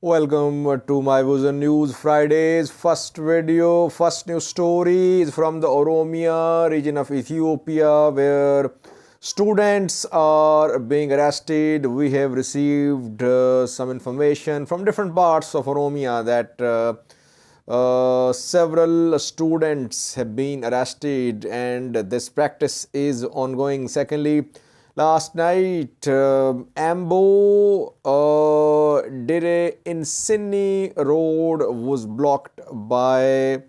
Welcome to my Vision News Fridays. First video, first news story is from the Oromia region of Ethiopia, where students are being arrested. We have received some information from different parts of Oromia that several students have been arrested, and this practice is ongoing. Secondly, last night, Ambo Dire in Sydney Road was blocked by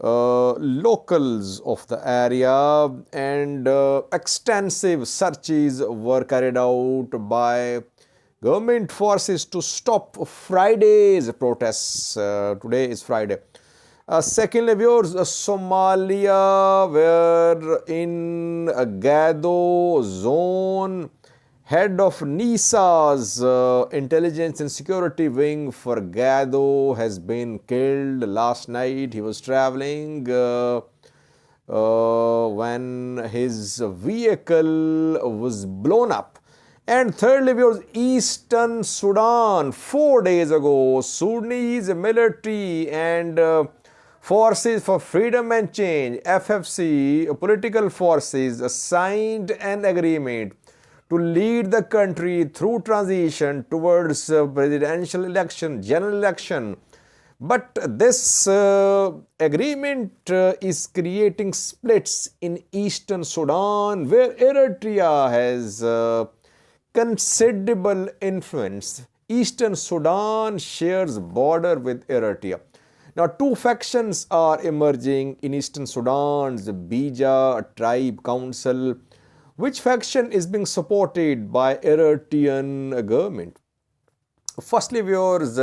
locals of the area, and extensive searches were carried out by government forces to stop Friday's protests. Today is Friday. Secondly, viewers, Somalia, where in Gedo zone, head of NISA's intelligence and security wing for Gedo has been killed last night. He was traveling when his vehicle was blown up. And thirdly, viewers, Eastern Sudan, 4 days ago, Sudanese military and Forces for Freedom and Change, FFC, political forces, signed an agreement to lead the country through transition towards presidential election, general election. But this agreement is creating splits in Eastern Sudan, where Eritrea has considerable influence. Eastern Sudan shares border with Eritrea. Now, two factions are emerging in Eastern Sudan's Beja tribe council. Which faction is being supported by Eritrean government? Firstly, viewers,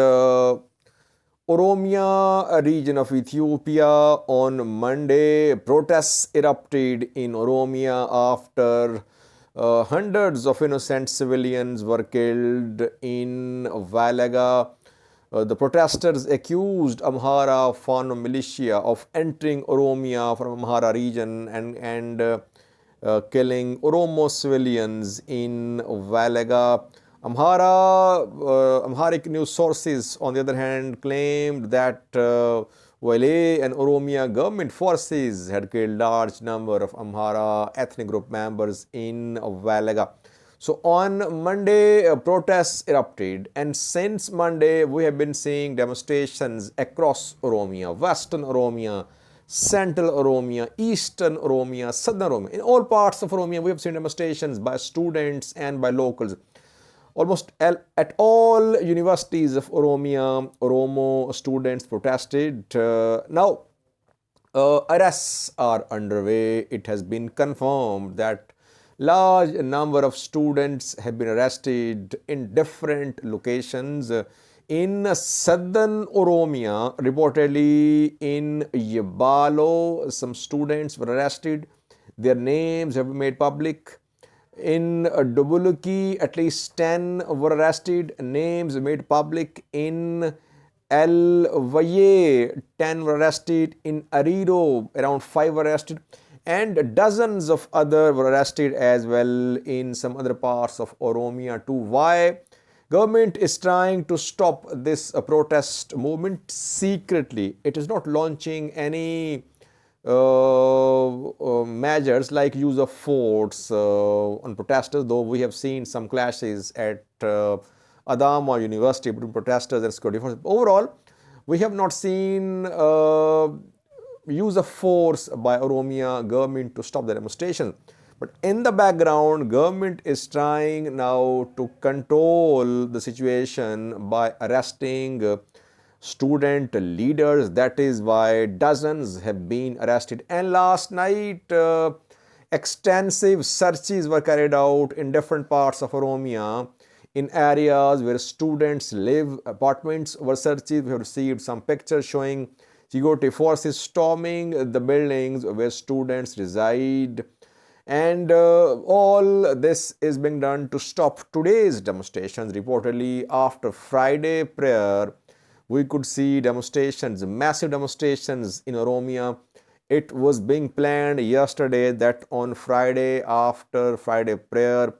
Oromia region of Ethiopia, on Monday, protests erupted in Oromia after hundreds of innocent civilians were killed in Valaga. The protesters accused Amhara Fano militia of entering Oromia from Amhara region and killing Oromo civilians in Valaga. Amharic news sources, on the other hand, claimed that Wale and Oromia government forces had killed large number of Amhara ethnic group members in Valaga. So on Monday, protests erupted, and since Monday, we have been seeing demonstrations across Oromia, Western Oromia, Central Oromia, Eastern Oromia, Southern Oromia. In all parts of Oromia, we have seen demonstrations by students and by locals. Almost at all universities of Oromia, Oromo students protested. Now, arrests are underway. It has been confirmed that large number of students have been arrested in different locations. In southern Oromia, reportedly in Yabalo, some students were arrested. Their names have been made public. In Dobuluki, at least 10 were arrested. Names made public. In El Valle, 10 were arrested. In Ariro, around 5 were arrested. And dozens of others were arrested as well in some other parts of Oromia too. Why? Government is trying to stop this protest movement secretly. It is not launching any measures like use of force on protesters, though we have seen some clashes at Adama University between protesters and security forces. Overall, we have not seen use of force by Oromia government to stop the demonstration. But in the background, government is trying now to control the situation by arresting student leaders. That is why dozens have been arrested. And last night, extensive searches were carried out in different parts of Oromia, in areas where students live. Apartments were searched. We have received some pictures showing security forces storming the buildings where students reside. And all this is being done to stop today's demonstrations. Reportedly, after Friday prayer, we could see demonstrations, massive demonstrations in Oromia. It was being planned yesterday that on Friday, after Friday prayer,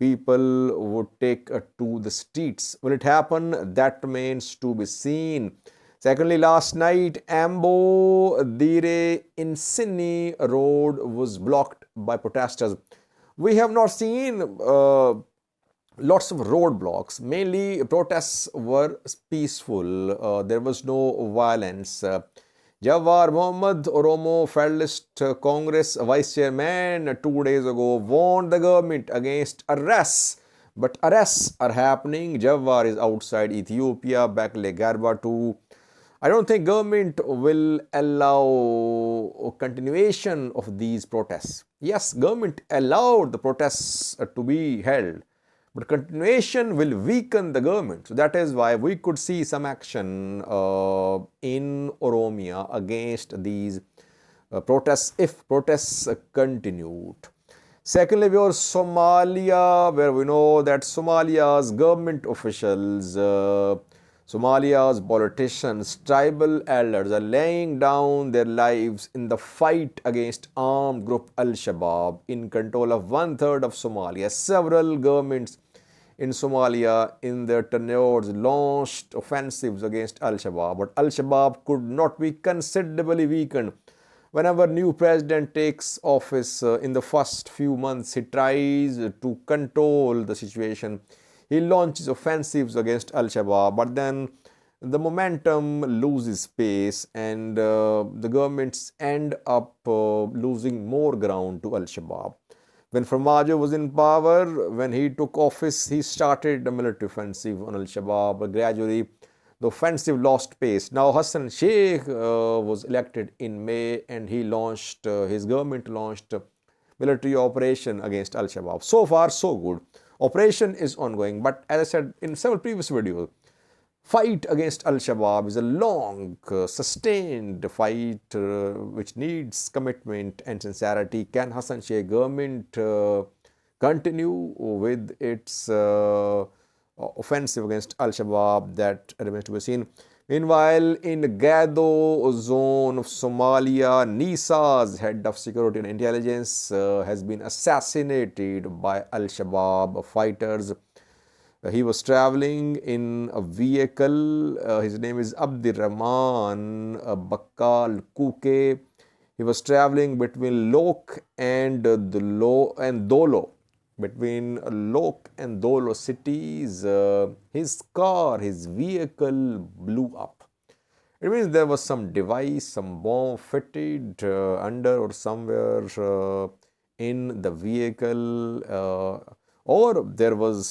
people would take to the streets. Will it happen? That remains to be seen. Secondly, last night, Ambo Dire Insini road was blocked by protesters. We have not seen lots of roadblocks. Mainly, protests were peaceful. There was no violence. Jawar Mohammed, Oromo Federalist Congress Vice Chairman, 2 days ago warned the government against arrests. But arrests are happening. Jawar is outside Ethiopia, Bekele Garba too. I don't think government will allow continuation of these protests. Yes, government allowed the protests to be held, but continuation will weaken the government. So that is why we could see some action in Oromia against these protests if protests continued. Secondly, we have Somalia, where we know that Somalia's government officials, Somalia's politicians, tribal elders are laying down their lives in the fight against armed group Al-Shabaab in control of 1/3 of Somalia. Several governments in Somalia in their tenures launched offensives against Al-Shabaab, but Al-Shabaab could not be considerably weakened. Whenever new president takes office in the first few months, he tries to control the situation. He launches offensives against Al-Shabaab, but then the momentum loses pace and the governments end up losing more ground to Al-Shabaab. When Farmajo was in power, when he took office, he started a military offensive on Al-Shabaab, but gradually the offensive lost pace. Now Hassan Sheikh was elected in May and he launched, his government launched military operation against Al-Shabaab. So far, so good. Operation is ongoing, but as I said in several previous videos, fight against Al-Shabaab is a long, sustained fight which needs commitment and sincerity. Can Hassan Sheikh government continue with its offensive against Al-Shabaab? That remains to be seen. Meanwhile, in Gedo zone of Somalia, NISA's head of security and intelligence has been assassinated by Al-Shabaab fighters. He was traveling in a vehicle. His name is Abdirrahman Bakkal Kuke. He was traveling between Lok and Dolo. Between Lok and Dolo cities, his car, his vehicle blew up. It means there was some device, some bomb fitted under or somewhere in the vehicle, or there was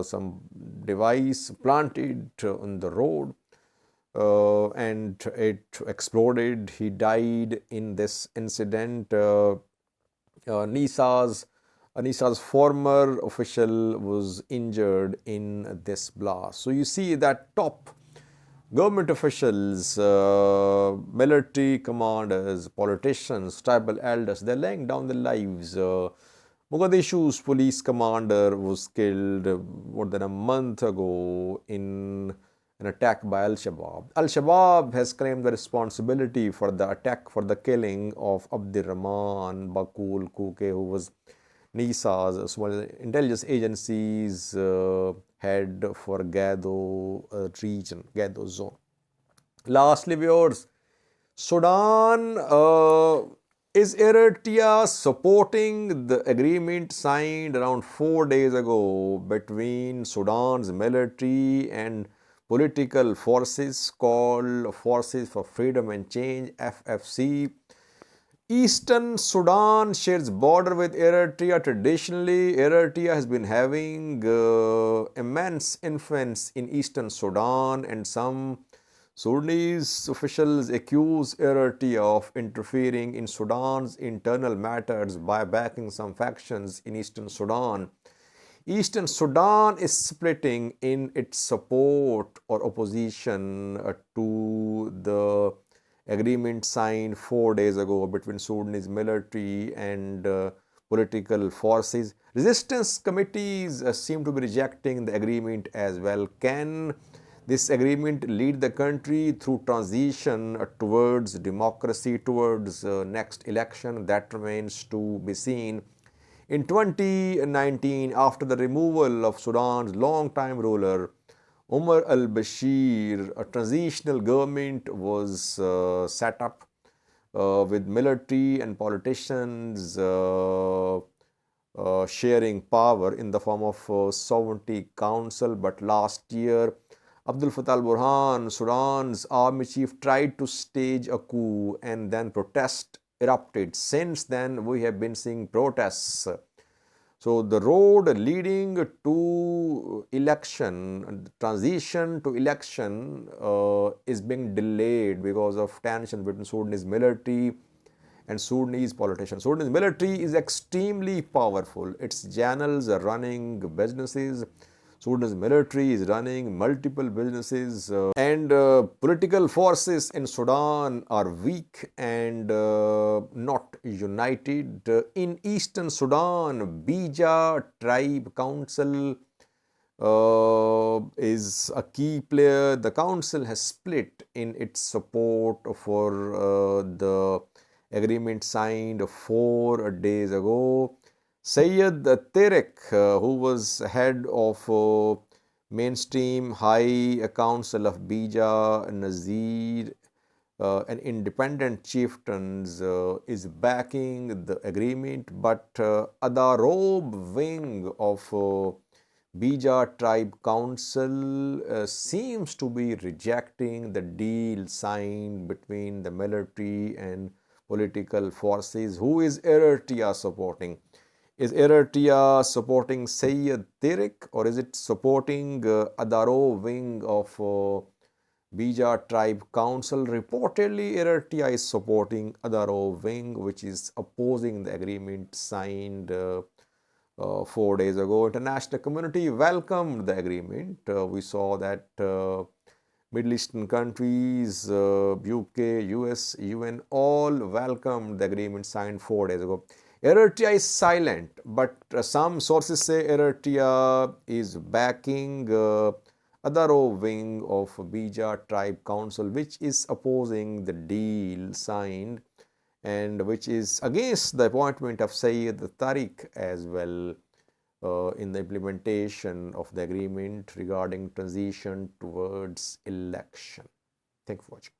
some device planted on the road and it exploded. He died in this incident. NISA's former official was injured in this blast. So you see that top government officials, military commanders, politicians, tribal elders, they're laying down their lives. Mogadishu's police commander was killed more than a month ago in an attack by Al-Shabaab. Al-Shabaab has claimed the responsibility for the attack, for the killing of Abdirrahman Bakul Kuke, who was NISA's intelligence agency's head for Gedo region, Gedo zone. Lastly, viewers, Sudan, is Eritrea supporting the agreement signed around 4 days ago between Sudan's military and political forces called Forces for Freedom and Change, FFC? Eastern Sudan shares border with Eritrea. Traditionally, Eritrea has been having immense influence in Eastern Sudan, and some Sudanese officials accuse Eritrea of interfering in Sudan's internal matters by backing some factions in Eastern Sudan. Eastern Sudan is splitting in its support or opposition to the agreement signed 4 days ago between Sudanese military and political forces. Resistance committees seem to be rejecting the agreement as well. Can this agreement lead the country through transition towards democracy, towards next election? That remains to be seen. In 2019, after the removal of Sudan's long-time ruler, Omar al-Bashir, a transitional government was set up with military and politicians sharing power in the form of sovereignty council. But last year, Abdul Fattah al-Burhan, Sudan's army chief, tried to stage a coup and then protest erupted. Since then, we have been seeing protests. So the road leading to election, transition to election is being delayed because of tension between Sudanese military and Sudanese politicians. Sudanese military is extremely powerful. Its generals are running businesses. Sudanese military is running multiple businesses, and political forces in Sudan are weak and not united. In Eastern Sudan, Beja Tribe Council is a key player. The council has split in its support for the agreement signed 4 days ago. Syed Terek, who was head of mainstream High Council of Beja, Nazir, an independent chieftains, is backing the agreement, but Adarob wing of Beja Tribe Council seems to be rejecting the deal signed between the military and political forces. Who is Eritrea supporting? Is Eritrea supporting Syed Terek, or is it supporting Adaro wing of Beja Tribe Council? Reportedly, Eritrea is supporting Adaro wing, which is opposing the agreement signed 4 days ago. International community welcomed the agreement. We saw that Middle Eastern countries, UK, US, UN, all welcomed the agreement signed 4 days ago. Eritrea is silent, but some sources say Eritrea is backing Adaro wing of Beja Tribe Council, which is opposing the deal signed and which is against the appointment of Syed Tariq as well in the implementation of the agreement regarding transition towards election. Thank you for watching.